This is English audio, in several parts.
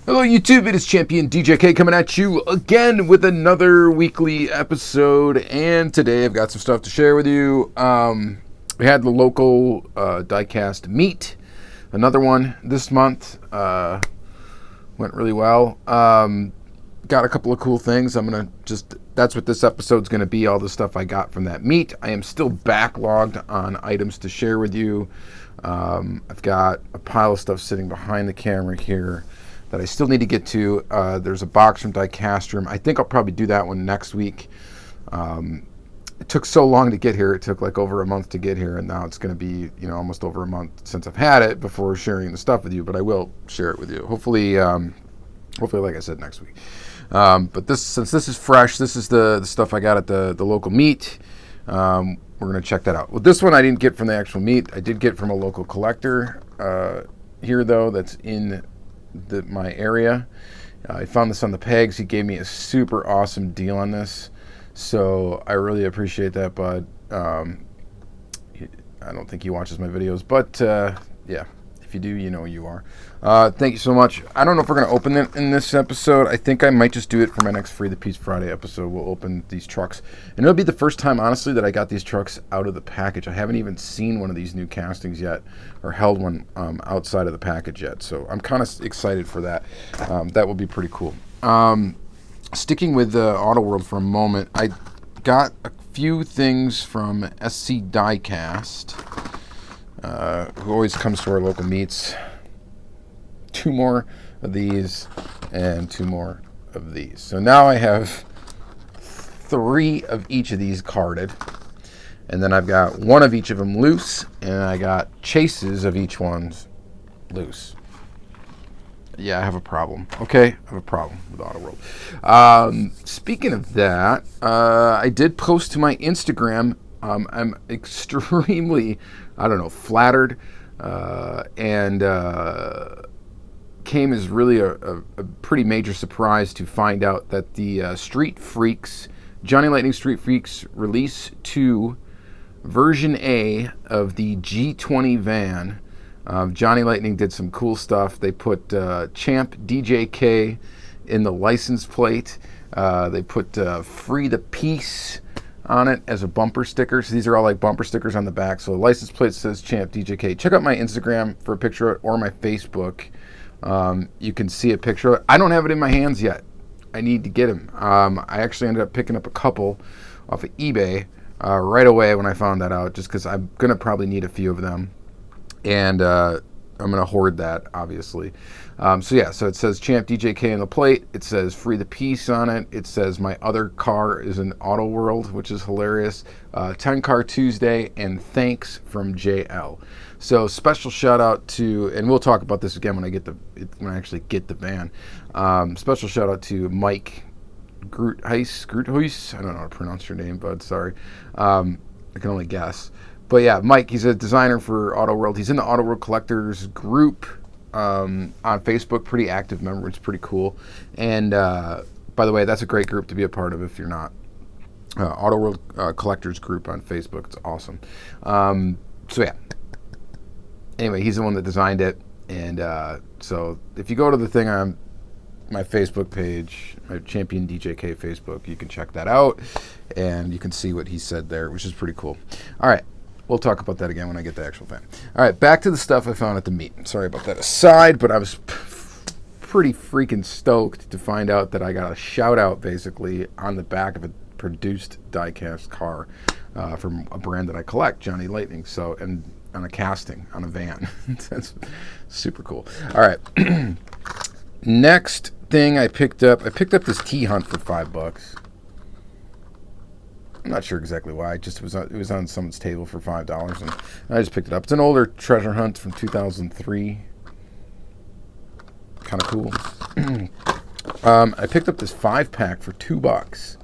Hello YouTube, it is Championdjk coming at you again with another weekly episode, and today I've got some stuff to share with you. We had the local Diecast meet, another one this month, went really well. Got a couple of cool things. That's what this episode's going to be, all the stuff I got from that meet. I am still backlogged on items to share with you. I've got a pile of stuff sitting behind the camera here that I still need to get to. There's a box from Diecast Room. I think I'll probably do that one next week. It took so long to get here. It took like over a month to get here, and now it's going to be, almost over a month since I've had it before sharing the stuff with you. But I will share it with you. Hopefully, like I said, next week. But since this is fresh, this is the stuff I got at the local meet. We're going to check that out. Well, this one I didn't get from the actual meet. I did get from a local collector here, though, that's in my area. I found this on the pegs. He gave me a super awesome deal on this, so I really appreciate that, bud. I don't think he watches my videos, but yeah, if you do, you know who you are. Thank you so much. I don't know if we're going to open it in this episode. I think I might just do it for my next Free the Piece Friday episode. We'll open these trucks, and it'll be the first time, honestly, that I got these trucks out of the package. I haven't even seen one of these new castings yet, or held one outside of the package yet, so I'm kind of excited for that. That will be pretty cool. Sticking with the Auto World for a moment, I got a few things from SC Diecast, who always comes to our local meets. 2 more of these and 2 more of these. So now I have 3 of each of these carded, and then I've got 1 of each of them loose, and I got chases of each one's loose. Yeah, I have a problem. Okay, I have a problem with Auto World. Speaking of that, I did post to my Instagram. I'm extremely, flattered, and came as really a pretty major surprise to find out that the Street Freaks, Johnny Lightning Street Freaks Release 2 version A of the G20 van. Johnny Lightning did some cool stuff. They put Championdjk in the license plate. They put Free the Peace on it as a bumper sticker. So these are all like bumper stickers on the back. So the license plate says Championdjk. Check out my Instagram for a picture of it, or my Facebook. You can see a picture of it. I don't have it in my hands yet. I need to get them. I actually ended up picking up a couple off of eBay right away when I found that out, just because I'm going to probably need a few of them. And I'm going to hoard that, obviously. So it says Championdjk on the plate. It says Free the Peace on it. It says my other car is an Auto World, which is hilarious. 10 Car Tuesday, and thanks from JL. So special shout out to, and we'll talk about this again when I actually get the van. Special shout out to Mike Groothuis. I don't know how to pronounce your name, bud. Sorry. I can only guess. But yeah, Mike, he's a designer for Auto World. He's in the Auto World Collectors group on Facebook. Pretty active member. It's pretty cool. And by the way, that's a great group to be a part of if you're not. Auto World Collectors group on Facebook. It's awesome. So yeah. Anyway, he's the one that designed it. And so if you go to the thing on my Facebook page, my Championdjk Facebook, you can check that out. And you can see what he said there, which is pretty cool. All right. We'll talk about that again when I get the actual fan. All right, back to the stuff I found at the meet. Sorry about that aside, but I was pretty freaking stoked to find out that I got a shout-out, basically, on the back of a produced diecast car from a brand that I collect, Johnny Lightning, and on a casting, on a van. That's super cool. All right. Next thing I picked up this T-Hunt for $5. I'm not sure exactly why. It was on someone's table for $5, and I just picked it up. It's an older treasure hunt from 2003. Kind of cool. I picked up this 5-pack for $2.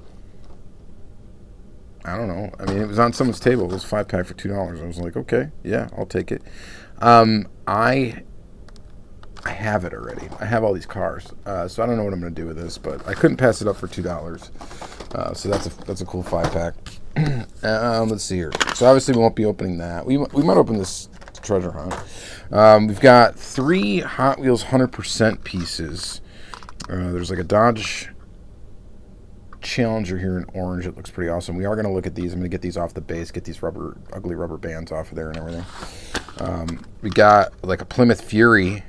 I don't know. I mean, it was on someone's table. It was 5-pack for $2. I was like, okay, yeah, I'll take it. I have it already. I have all these cars, so I don't know what I'm going to do with this, but I couldn't pass it up for $2. So that's a cool 5-pack. Let's see here. So obviously we won't be opening that. We might open this treasure hunt. We've got 3 Hot Wheels 100% pieces There's like a Dodge Challenger here in orange. It looks pretty awesome. We are going to look at these. I'm going to get these off the base, get these ugly rubber bands off of there and everything. We got like a Plymouth Fury.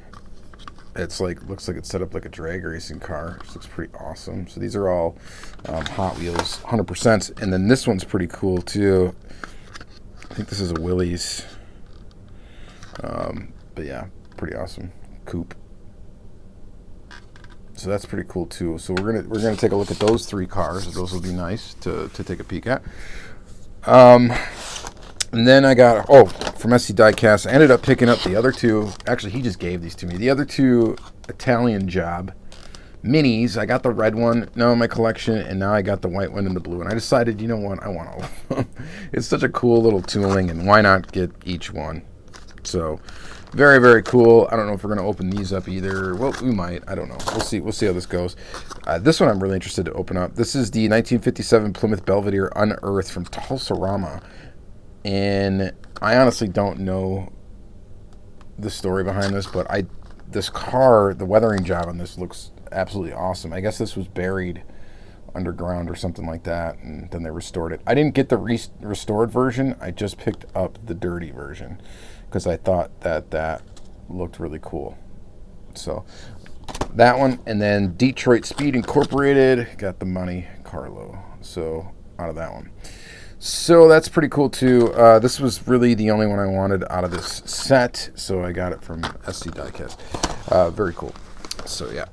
It's like, looks like it's set up like a drag racing car. This looks pretty awesome. So these are all Hot Wheels, 100%. And then this one's pretty cool too. I think this is a Willys. But yeah, pretty awesome. Coupe. So that's pretty cool too. So we're gonna take a look at those 3 cars. Those will be nice to take a peek at. And then I got from SC Diecast. I ended up picking up the other 2. Actually, he just gave these to me. The other 2 Italian Job minis. I got the red one now in my collection, and now I got the white one and the blue. And I decided, you know what, I want all of them. It's such a cool little tooling, and why not get each one? So very, very cool. I don't know if we're going to open these up either. Well, we might. I don't know. We'll see how this goes. This one I'm really interested to open up. This is the 1957 Plymouth Belvedere Unearthed from Tulsa-Rama. And I honestly don't know the story behind this, but this car, the weathering job on this looks absolutely awesome. I guess this was buried underground or something like that, and then they restored it. I didn't get the restored version. I just picked up the dirty version because I thought that looked really cool. So that one, and then Detroit Speed Incorporated, got the money, Carlo. So out of that one. So that's pretty cool too. This was really the only one I wanted out of this set, so I got it from SC Diecast. Very cool. So yeah.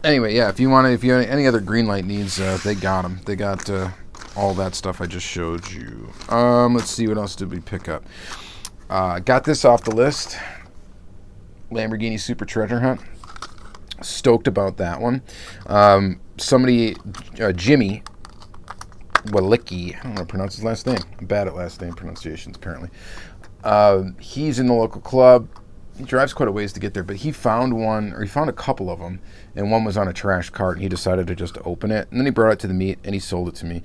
Anyway, yeah. If you have any other Greenlight needs, they got them. They got all that stuff I just showed you. Let's see, what else did we pick up? Got this off the list. Lamborghini Super Treasure Hunt. Stoked about that one. Jimmy Walicki, I don't know how to pronounce his last name. I'm bad at last name pronunciations, apparently. He's in the local club. He drives quite a ways to get there, but he found a couple of them, and one was on a trash cart, and he decided to just open it. And then he brought it to the meet, and he sold it to me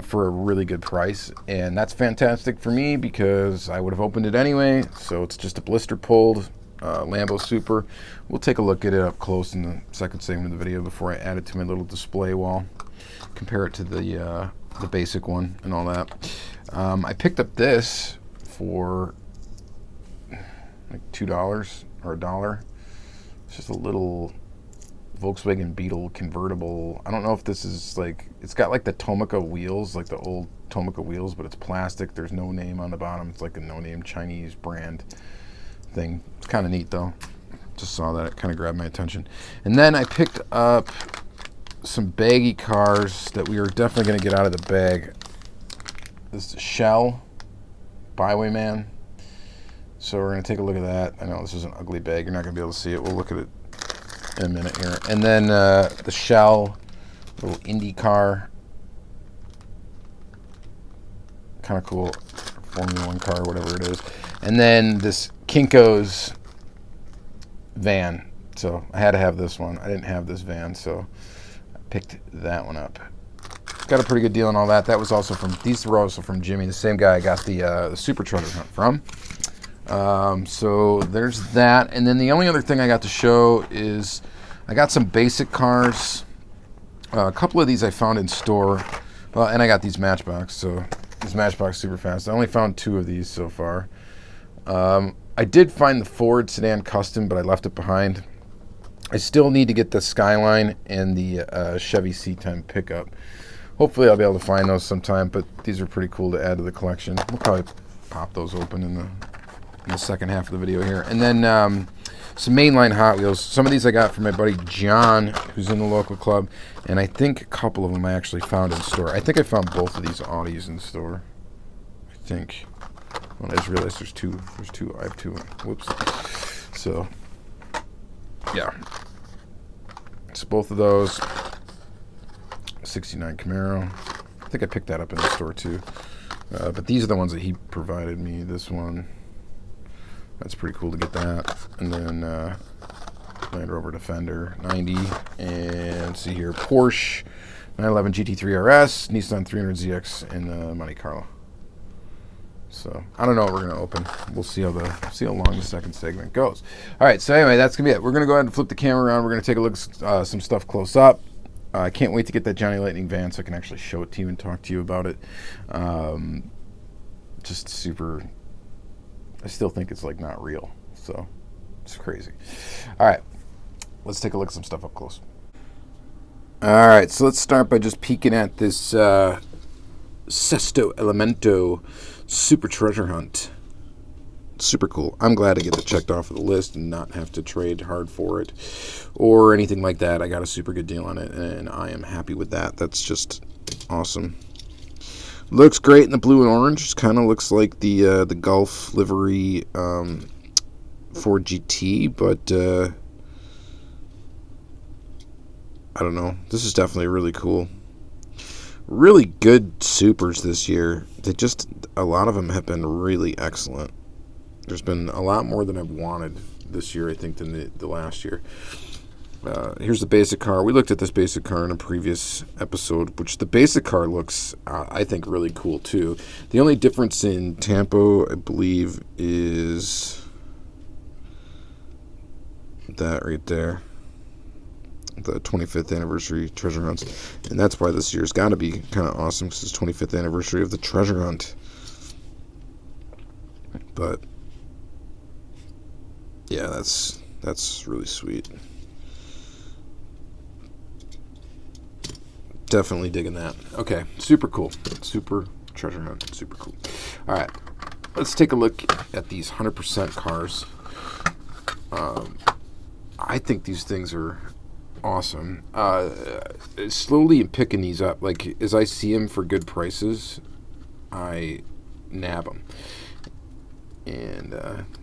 for a really good price. And that's fantastic for me because I would have opened it anyway. So it's just a blister pulled Lambo Super. We'll take a look at it up close in the second segment of the video before I add it to my little display wall. Compare it to the basic one and all that. I picked up this for like $2 or $1. It's just a little Volkswagen Beetle convertible. I don't know if this is it's got like the Tomica wheels, like the old Tomica wheels, but it's plastic. There's no name on the bottom. It's like a no-name Chinese brand thing. It's kind of neat though. Just saw that. It kind of grabbed my attention. And then I picked up some baggy cars that we are definitely going to get out of the bag. This is Shell Bywayman. So we're going to take a look at that. I know this is an ugly bag. You're not going to be able to see it. We'll look at it in a minute here. And then the Shell little Indy car. Kind of cool. Formula One car, whatever it is. And then this Kinko's van. So I had to have this one. I didn't have this van, so picked that one up. Got a pretty good deal on all that. These were also from Jimmy, the same guy I got the Super Treasure Hunt from. So there's that. And then the only other thing I got to show is I got some basic cars. A couple of these I found in store. Well, and I got these Matchbox. So these Matchbox super fast. I only found 2 of these so far. I did find the Ford Sedan Custom, but I left it behind. I still need to get the Skyline and the Chevy C10 pickup. Hopefully I'll be able to find those sometime, but these are pretty cool to add to the collection. We'll probably pop those open in the second half of the video here. And then some mainline Hot Wheels. Some of these I got from my buddy John, who's in the local club, and I think a couple of them I actually found in store. I think I found both of these Oddities in store. I think. Well, I just realized there's two. I have 2. Whoops. So, yeah. So both of those. 69 Camaro. I think I picked that up in the store too. But these are the ones that he provided me. This one. That's pretty cool to get that. And then Land Rover Defender 90. And see here, Porsche 911 GT3 RS, Nissan 300ZX, and Monte Carlo. So I don't know what we're gonna open. We'll see how long the second segment goes. All right. So anyway, that's gonna be it. We're gonna go ahead and flip the camera around. We're gonna take a look at some stuff close up. I can't wait to get that Johnny Lightning van so I can actually show it to you and talk to you about it. Just super. I still think it's like not real. So it's crazy. All right. Let's take a look at some stuff up close. All right. So let's start by just peeking at this Sesto Elemento Super Treasure Hunt. Super cool. I'm glad to get it checked off of the list and not have to trade hard for it or anything like that. I got a super good deal on it, and I am happy with that. That's just awesome. Looks great in the blue and orange. Kind of looks like the Gulf livery Ford GT, but I don't know. This is definitely really cool. Really good supers this year. A lot of them have been really excellent. There's been a lot more than I've wanted this year, I think, than the last year. Here's the basic car. We looked at this basic car in a previous episode, which the basic car looks, I think, really cool, too. The only difference in Tampo, I believe, is that right there. The 25th anniversary treasure hunts, and that's why this year's got to be kind of awesome, because it's 25th anniversary of the treasure hunt. But yeah, that's really sweet. Definitely digging that. Okay, super cool. Super treasure hunt, super cool. All right, let's take a look at these 100% cars. I think these things are awesome. Slowly picking these up. Like, as I see them for good prices, I nab them. And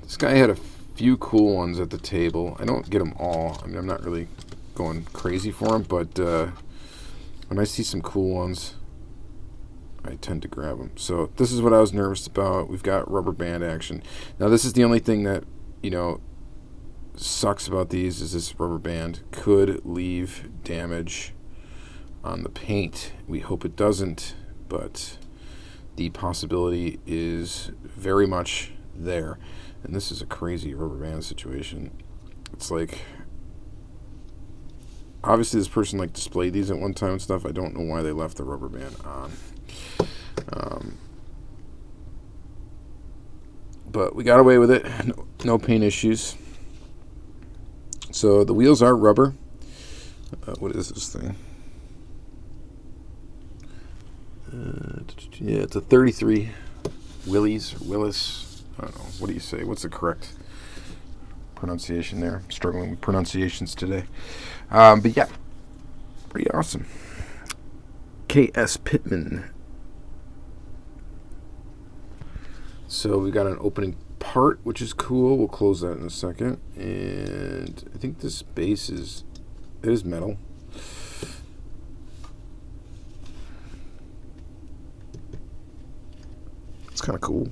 this guy had a few cool ones at the table. I don't get them all. I mean, I'm not really going crazy for them, but when I see some cool ones, I tend to grab them. So this is what I was nervous about. We've got rubber band action. Now, this is the only thing that, sucks about these is this rubber band could leave damage on the paint. We hope it doesn't, but the possibility is very much there. And this is a crazy rubber band situation. It's like, obviously this person displayed these at one time and stuff. I don't know why they left the rubber band on. But we got away with it. No paint issues. So the wheels are rubber. What is this thing? Yeah, it's a 33 Willis. I don't know. What do you say? What's the correct pronunciation there? I'm struggling with pronunciations today. But yeah, pretty awesome. K.S. Pittman. So we got an opening part, which is cool. We'll close that in a second. And I think this base is metal. It's kind of cool.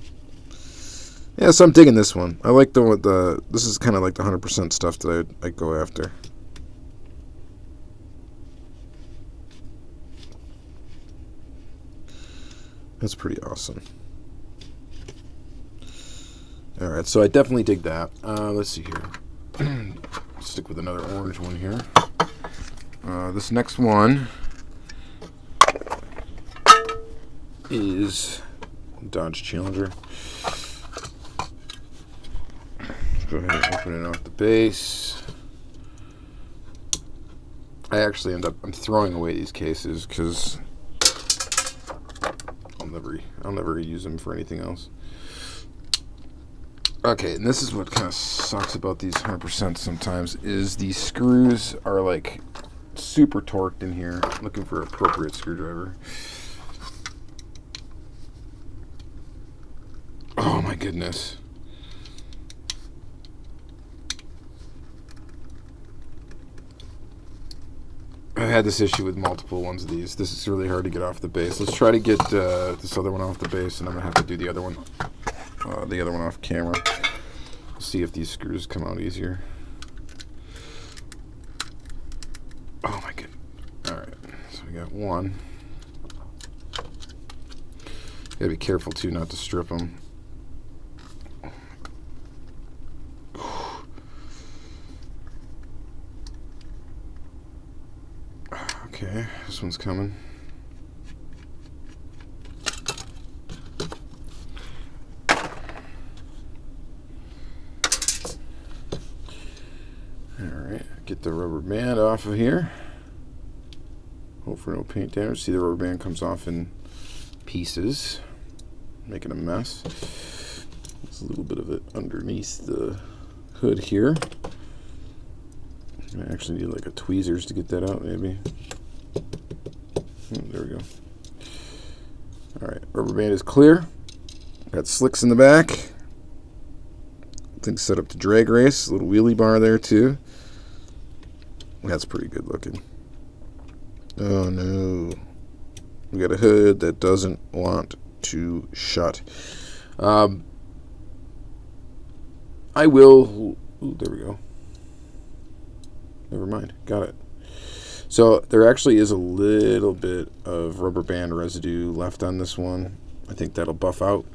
Yeah, so I'm digging this one. I like this is kind of like the 100% stuff that I go after. That's pretty awesome. Alright, so I definitely dig that. Let's see here. Stick with another orange one here. This next one is Dodge Challenger. Let's go ahead and open it off the base. I actually I'm throwing away these cases because I'll never use them for anything else. Okay, and this is what kind of sucks about these 100% sometimes, is these screws are super torqued in here. Looking for an appropriate screwdriver. Oh my goodness. I've had this issue with multiple ones of these. This is really hard to get off the base. Let's try to get this other one off the base, and I'm going to have to do the other one off camera. See if these screws come out easier. Oh my goodness. Alright, so we got one. Gotta be careful too not to strip them. Okay, this one's coming. Alright, get the rubber band off of here. Hope for no paint damage. See, the rubber band comes off in pieces, making a mess. There's a little bit of it underneath the hood here. I actually need like a tweezers to get that out, maybe. Oh, there we go. Alright, rubber band is clear. Got slicks in the back. Things set up to drag race. A little wheelie bar there too. That's pretty good looking. Oh no. We got a hood that doesn't want to shut. I will... Ooh, there we go. Never mind. Got it. So there actually is a little bit of rubber band residue left on this one. I think that'll buff out.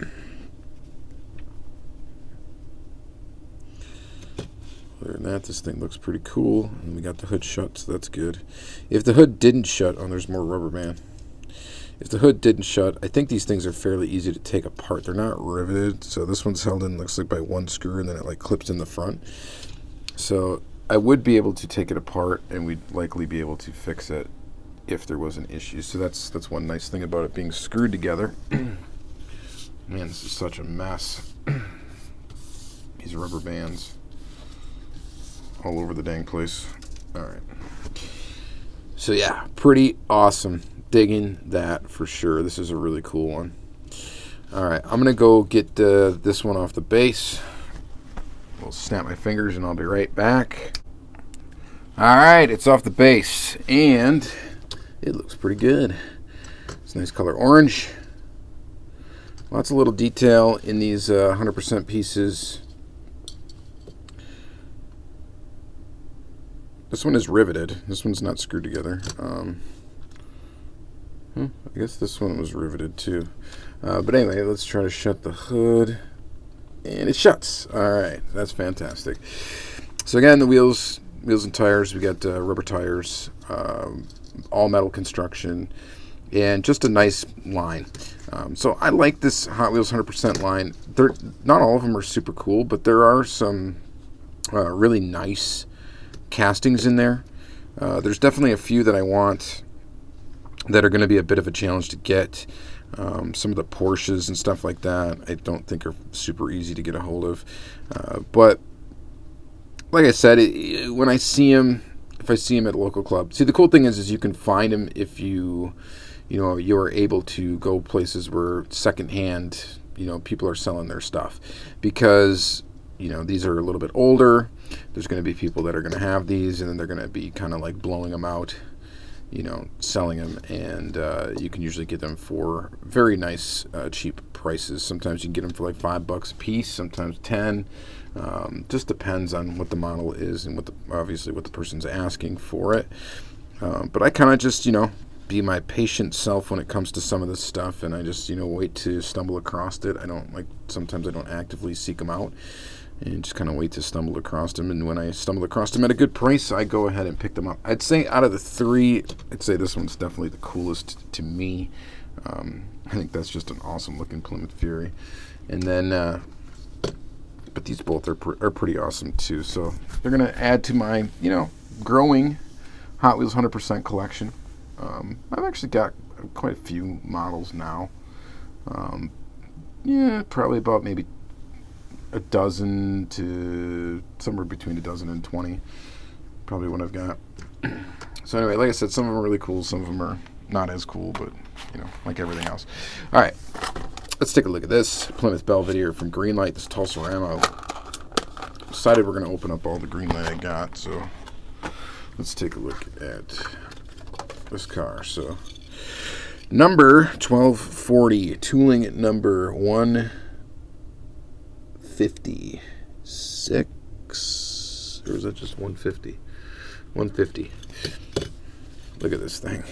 Other than that, this thing looks pretty cool. And we got the hood shut, so that's good. If the hood didn't shut... Oh, there's more rubber band. If the hood didn't shut, I think these things are fairly easy to take apart. They're not riveted, so this one's held in, looks like, by one screw, and then it like clips in the front. So I would be able to take it apart, and we'd likely be able to fix it if there was an issue. So that's one nice thing about it being screwed together. Man, this is such a mess. These rubber bands all over the dang place. All right. So yeah, pretty awesome. Digging that for sure. This is a really cool one. All right, I'm gonna go get this one off the base. We'll snap my fingers and I'll be right back. All right, it's off the base and it looks pretty good. It's a nice color orange. Lots of little detail in these 100% pieces. This one is riveted. This one's not screwed together. I guess this one was riveted too. But anyway, let's try to shut the hood. And it shuts. Alright, that's fantastic. So again, the wheels and tires, we got rubber tires, all metal construction, and just a nice line. So I like this Hot Wheels 100% line. Not all of them are super cool, but there are some really nice castings in there. There's definitely a few that I want that are going to be a bit of a challenge to get. Some of the Porsches and stuff like that I don't think are super easy to get a hold of. But like I said, when I see them, if I see them at a local club, see, the cool thing is you can find them if you're able to go places where secondhand, people are selling their stuff, because these are a little bit older. There's going to be people that are going to have these, and then they're going to be kind of like blowing them out, selling them, and you can usually get them for very nice, cheap prices. Sometimes you can get them for like $5 a piece, sometimes 10. Just depends on what the model is and obviously what the person's asking for it. But I kind of just, be my patient self when it comes to some of this stuff, and I just, wait to stumble across it. Sometimes I don't actively seek them out, and just kind of wait to stumble across them. And when I stumble across them at a good price, I go ahead and pick them up. I'd say out of the three, I'd say this one's definitely the coolest to me. I think that's just an awesome looking Plymouth Fury. And then, but these both are pretty awesome too. So they're going to add to my, growing Hot Wheels 100% collection. I've actually got quite a few models now. Probably about maybe a dozen to somewhere between a dozen and 20. Probably what I've got. So anyway, like I said, some of them are really cool. Some of them are not as cool, but, like everything else. All right, let's take a look at this Plymouth Belvedere from Greenlight, this Tulsorama. Decided we're going to open up all the Greenlight I got, so let's take a look at this car. So number 1240, tooling number 156, or is that just 150? 150. Look at this thing.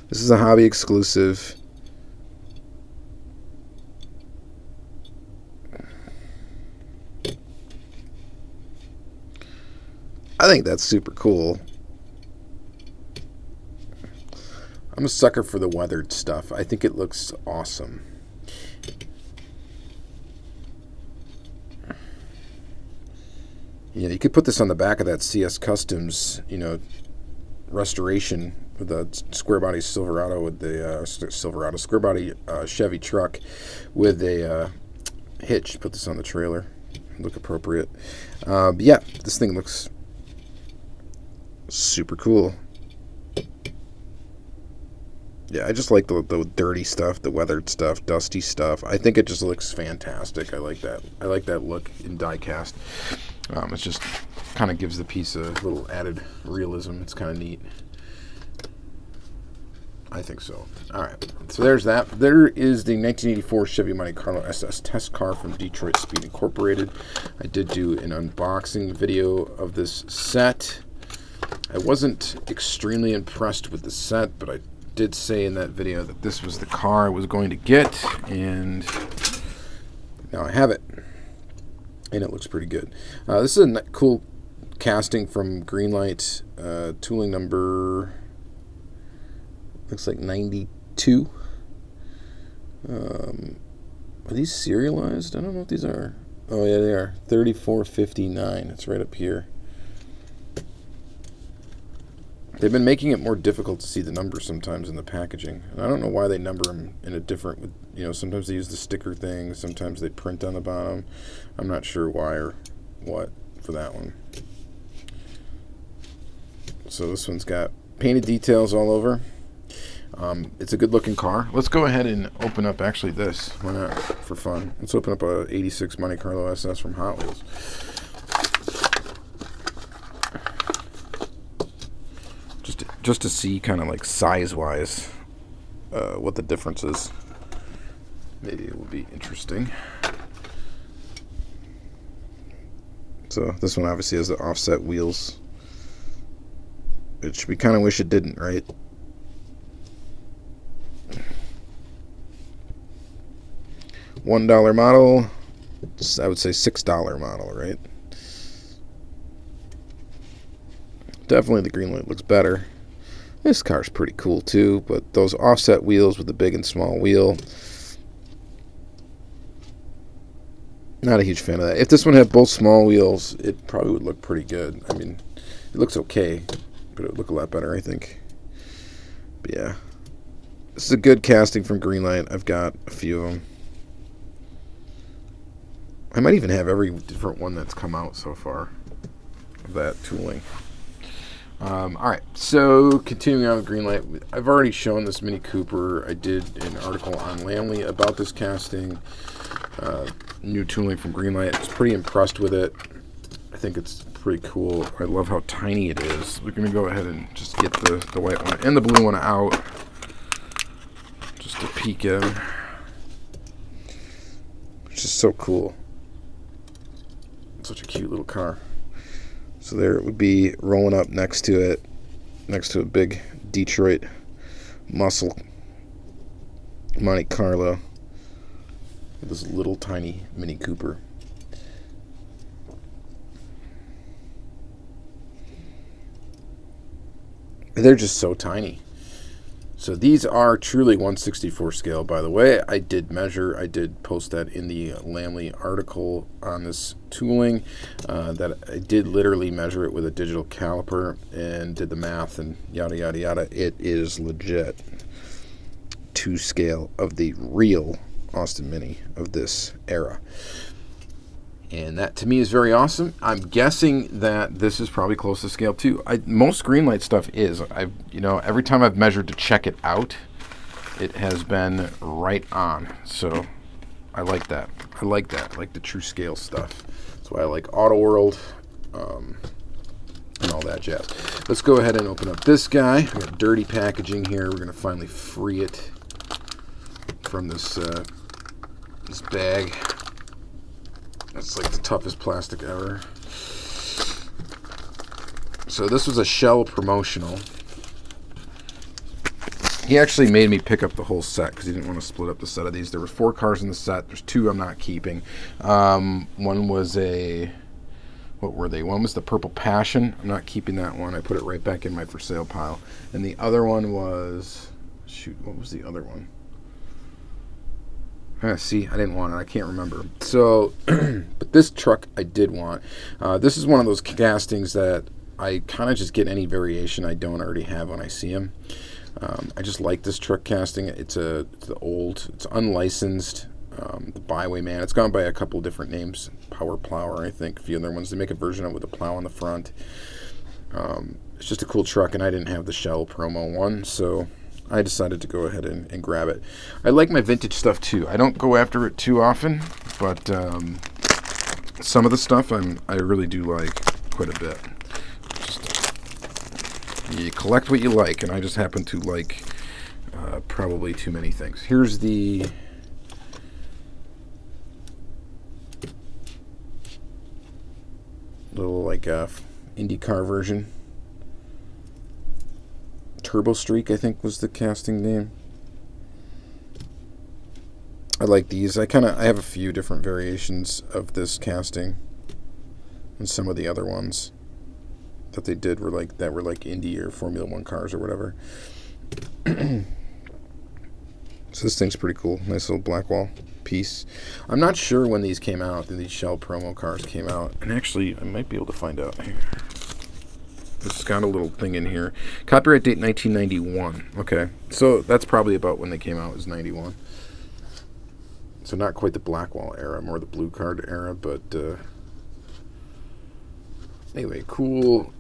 This is a hobby exclusive. I think that's super cool. I'm a sucker for the weathered stuff. I think it looks awesome. Yeah, you could put this on the back of that CS Customs, you know, restoration with the square body Silverado with the square body Chevy truck with a hitch. Put this on the trailer. Look appropriate. Yeah, this thing looks super cool. Yeah, I just like the dirty stuff, the weathered stuff, dusty stuff. I think it just looks fantastic. I like that. I like that look in diecast. It just kind of gives the piece a little added realism. It's kind of neat. I think so. All right, so there's that. There is the 1984 Chevy Monte Carlo SS test car from Detroit Speed Incorporated. I did do an unboxing video of this set. I wasn't extremely impressed with the set, but I did say in that video that this was the car I was going to get, and now I have it, and it looks pretty good. This is a cool casting from Greenlight, tooling number, looks like 92. Are these serialized? I don't know what these are. Oh yeah, they are. 3459. It's right up here. They've been making it more difficult to see the numbers sometimes in the packaging. And I don't know why they number them in a different, you know, sometimes they use the sticker thing, sometimes they print on the bottom. I'm not sure why or what for that one. So this one's got painted details all over. It's a good looking car. Let's go ahead and open up actually this. Why not? For fun. Let's open up a 86 Monte Carlo SS from Hot Wheels. Just to see kind of like size-wise what the difference is. Maybe it will be interesting. So this one obviously has the offset wheels, which we kind of wish it didn't, right? $1 model. I would say $6 model, right? Definitely the Greenlight looks better. This car's pretty cool too, but those offset wheels with the big and small wheel, not a huge fan of that. If this one had both small wheels, it probably would look pretty good. I mean, it looks okay, but it would look a lot better, I think. But yeah, this is a good casting from Greenlight. I've got a few of them. I might even have every different one that's come out so far of that tooling. Alright, so continuing on with Greenlight, I've already shown this Mini Cooper. I did an article on Lamley about this casting. New tooling from Greenlight. I was pretty impressed with it. I think it's pretty cool. I love how tiny it is. We're going to go ahead and just get the white one and the blue one out just to peek in. Which is so cool. Such a cute little car. So there it would be rolling up next to it, next to a big Detroit muscle Monte Carlo with this little tiny Mini Cooper. They're just so tiny. So these are truly 1/64 scale, by the way. I did measure. I did post that in the Lamley article on this tooling. That I did literally measure it with a digital caliper and did the math and yada, yada, yada. It is legit to scale of the real Austin Mini of this era. And that to me is very awesome. I'm guessing that this is probably close to scale too. Most Greenlight stuff is. Every time I've measured to check it out, it has been right on. So I like that. I like the true scale stuff. That's why I like Auto World and all that jazz. Let's go ahead and open up this guy. We got dirty packaging here. We're gonna finally free it from this this bag. That's like the toughest plastic ever. So this was a Shell promotional. He actually made me pick up the whole set because he didn't want to split up the set of these. There were 4 cars in the set. There's 2 I'm not keeping. One was what were they? One was the Purple Passion. I'm not keeping that one. I put it right back in my for sale pile. And the other one was, Shoot, what was the other one? See, I didn't want it. I can't remember. So, but this truck I did want. This is one of those castings that I kind of just get any variation I don't already have when I see them. I just like this truck casting. It's unlicensed. The Bywayman. It's gone by a couple different names. Power Plower, I think. A few other ones. They make a version of it with a plow on the front. It's just a cool truck, and I didn't have the Shell promo one, so I decided to go ahead and grab it. I like my vintage stuff too. I don't go after it too often, but some of the stuff I really do like quite a bit. You collect what you like, and I just happen to like probably too many things. Here's the little like IndyCar version. Turbo Streak, I think, was the casting name. I like these. I have a few different variations of this casting, and some of the other ones that they did were like Indy or Formula One cars or whatever. So this thing's pretty cool. Nice little black wall piece. I'm not sure when these came out. These Shell promo cars came out, and actually, I might be able to find out here. It's got a little thing in here. Copyright date 1991. Okay, so that's probably about when they came out, was 91. So not quite the Blackwall era, more the Blue Card era, but anyway, cool.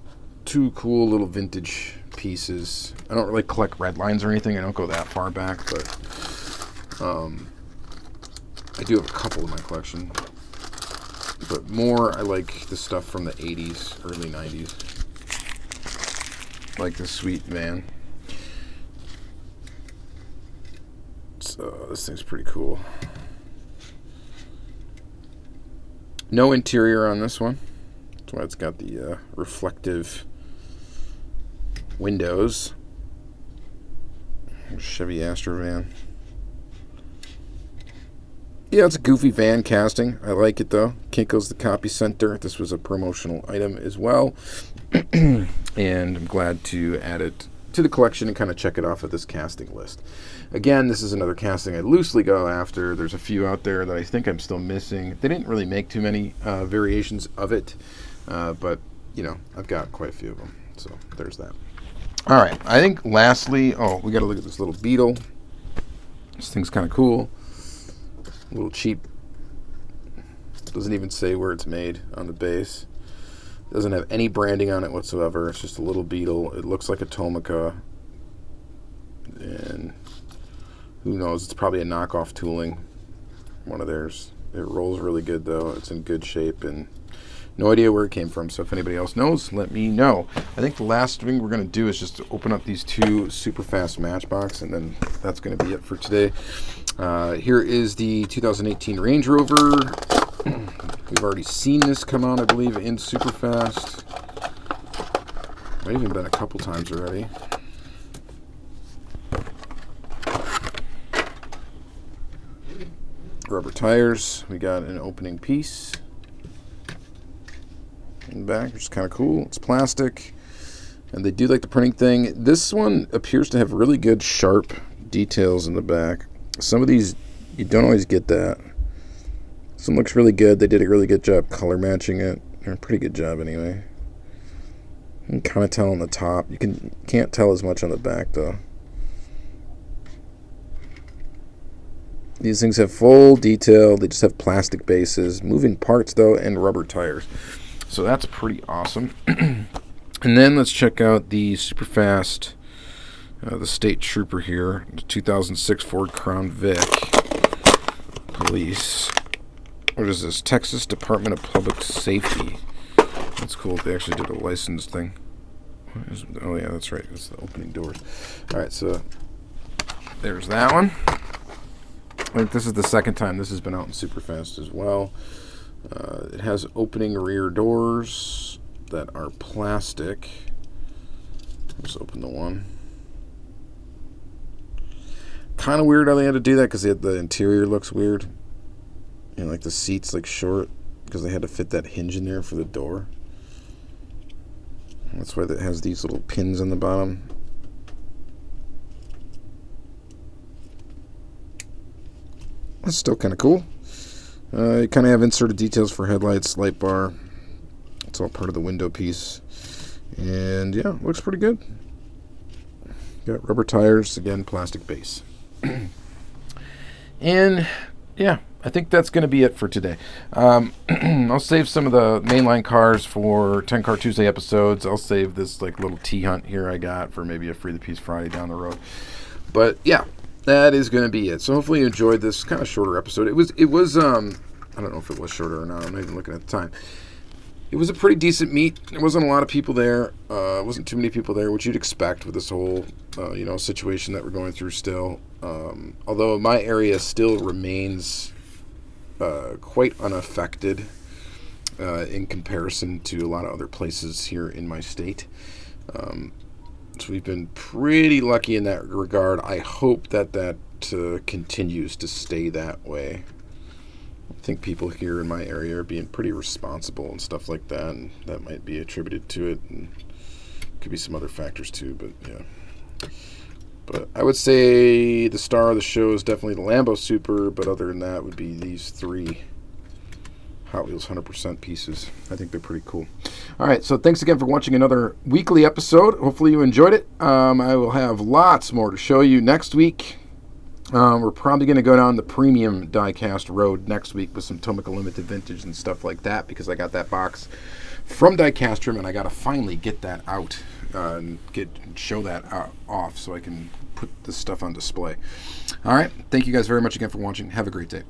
Two cool little vintage pieces. I don't really collect red lines or anything. I don't go that far back, but I do have a couple in my collection. But more, I like the stuff from the 80s, early 90s. Like this sweet van. So this thing's pretty cool. No interior on this one. That's why it's got the reflective windows. Chevy Astro van. Yeah, it's a goofy van casting. I like it though. Kinko's the copy center. This was a promotional item as well. And I'm glad to add it to the collection and kind of check it off of this casting list. Again, this is another casting I loosely go after. There's a few out there that I think I'm still missing. They didn't really make too many variations of it, but, you know, I've got quite a few of them. So there's that. All right, I think lastly, we got to look at this little Beetle. This thing's kind of cool. A little cheap. Doesn't even say where it's made on the base. Doesn't have any branding on it whatsoever. It's just a little Beetle. It looks like a Tomica. And who knows? It's probably a knockoff tooling. One of theirs. It rolls really good though. It's in good shape and no idea where it came from. So if anybody else knows, let me know. I think the last thing we're going to do is just open up these two super fast Matchbox, and then that's going to be it for today. Here is the 2018 Range Rover. We've already seen this come out, I believe, in Superfast. Might even been a couple times already. Rubber tires. We got an opening piece in the back, which is kind of cool. It's plastic, and they do like the printing thing. This one appears to have really good, sharp details in the back. Some of these, you don't always get that. This one looks really good. They did a really good job color matching it. Or a pretty good job anyway. You can kind of tell on the top. Can't tell as much on the back though. These things have full detail. They just have plastic bases, moving parts though, and rubber tires. So that's pretty awesome. And then let's check out the Superfast, the State Trooper here, the 2006 Ford Crown Vic Police. What is this? Texas Department of Public Safety. That's cool. They actually did a license thing. Oh yeah, that's right. It's the opening doors. All right, so there's that one. I think this is the second time this has been out in Superfast as well. It has opening rear doors that are plastic. Let's open the one. Kind of weird how they had to do that because the interior looks weird. And like the seats like short because they had to fit that hinge in there for the door. That's why it has these little pins on the bottom. It's still kind of cool. You kind of have inserted details for headlights, light bar. It's all part of the window piece. And yeah, looks pretty good. Got rubber tires, again, plastic base. And yeah, I think that's going to be it for today. I'll save some of the mainline cars for 10 Car Tuesday episodes. I'll save this like little tea hunt here I got for maybe a Free the Piece Friday down the road. But yeah, that is going to be it. So hopefully you enjoyed this kind of shorter episode. It was I don't know if it was shorter or not. I'm not even looking at the time. It was a pretty decent meet. There wasn't a lot of people there. Wasn't too many people there, which you'd expect with this whole, situation that we're going through still. Although my area still remains quite unaffected in comparison to a lot of other places here in my state. So we've been pretty lucky in that regard. I hope that continues to stay that way. I think people here in my area are being pretty responsible and stuff like that, and that might be attributed to it, and could be some other factors too, but yeah. But I would say the star of the show is definitely the Lambo Super, but other than that would be these 3 Hot Wheels 100% pieces. I think they're pretty cool. All right, so thanks again for watching another weekly episode. Hopefully you enjoyed it. I will have lots more to show you next week. We're probably going to go down the premium Diecast road next week with some Tomica Limited Vintage and stuff like that, because I got that box from Diecastrum, and I got to finally get that out and show that off so I can put this stuff on display. All right, thank you guys very much again for watching. Have a great day.